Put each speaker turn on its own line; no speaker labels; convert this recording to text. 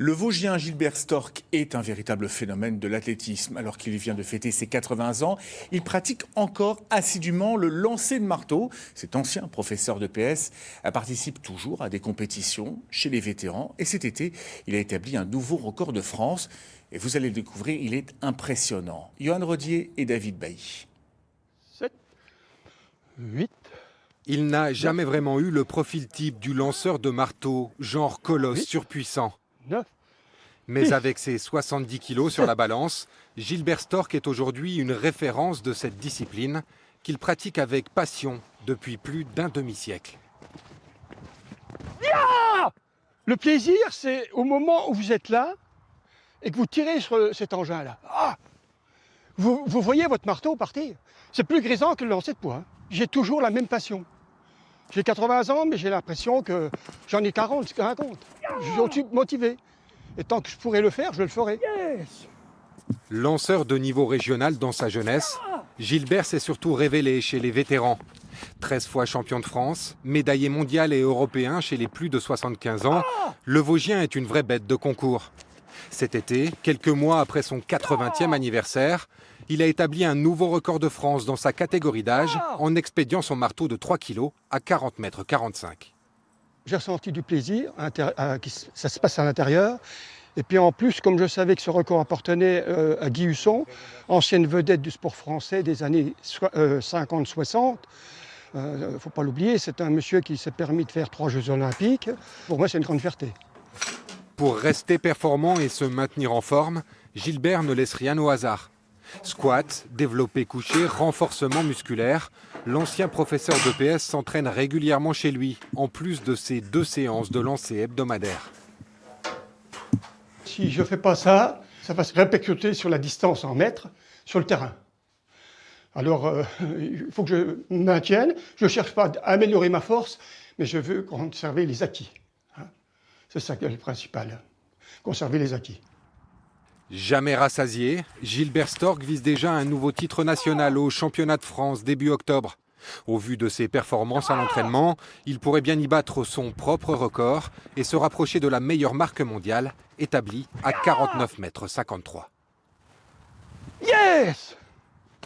Le Vosgien Gilbert Stork est un véritable phénomène de l'athlétisme. Alors qu'il vient de fêter ses 80 ans, il pratique encore assidûment le lancer de marteau. Cet ancien professeur de PS participe toujours à des compétitions chez les vétérans. Et cet été, il a établi un nouveau record de France. Et vous allez le découvrir, il est impressionnant. Johan Rodier et David Bailly.
7, 8...
Il n'a jamais vraiment eu le profil type du lanceur de marteau, genre colosse surpuissant.
9.
Mais avec ses 70 kilos sur la balance, Gilbert Stork est aujourd'hui une référence de cette discipline qu'il pratique avec passion depuis plus d'un demi-siècle.
Le plaisir, c'est au moment où vous êtes là et que vous tirez sur cet engin-là. Vous voyez votre marteau partir. C'est plus grisant que le lancer de poids. Hein. J'ai toujours la même passion. J'ai 80 ans, mais j'ai l'impression que j'en ai 40, 50. Je suis motivé. Et tant que je pourrai le faire, je le ferai. Yes.
Lanceur de niveau régional dans sa jeunesse, Gilbert s'est surtout révélé chez les vétérans. 13 fois champion de France, médaillé mondial et européen chez les plus de 75 ans, le Vosgien est une vraie bête de concours. Cet été, quelques mois après son 80e anniversaire, il a établi un nouveau record de France dans sa catégorie d'âge en expédiant son marteau de 3 kg à 40 mètres 45.
J'ai ressenti du plaisir, ça se passe à l'intérieur. Et puis en plus, comme je savais que ce record appartenait à Guy Husson, ancienne vedette du sport français des années 50-60, il ne faut pas l'oublier, c'est un monsieur qui s'est permis de faire 3 Jeux olympiques. Pour moi, c'est une grande fierté.
Pour rester performant et se maintenir en forme, Gilbert ne laisse rien au hasard. Squat, développé couché, renforcement musculaire, l'ancien professeur de PS s'entraîne régulièrement chez lui, en plus de ses 2 séances de lancer hebdomadaires.
Si je ne fais pas ça, ça va se répercuter sur la distance en mètres, sur le terrain. Alors, il faut que je me maintienne. Je ne cherche pas à améliorer ma force, mais je veux conserver les acquis. C'est ça qui est le principal, conserver les acquis.
Jamais rassasié, Gilbert Stork vise déjà un nouveau titre national au championnat de France début octobre. Au vu de ses performances à l'entraînement, il pourrait bien y battre son propre record et se rapprocher de la meilleure marque mondiale, établie à 49 mètres 53.
Yes!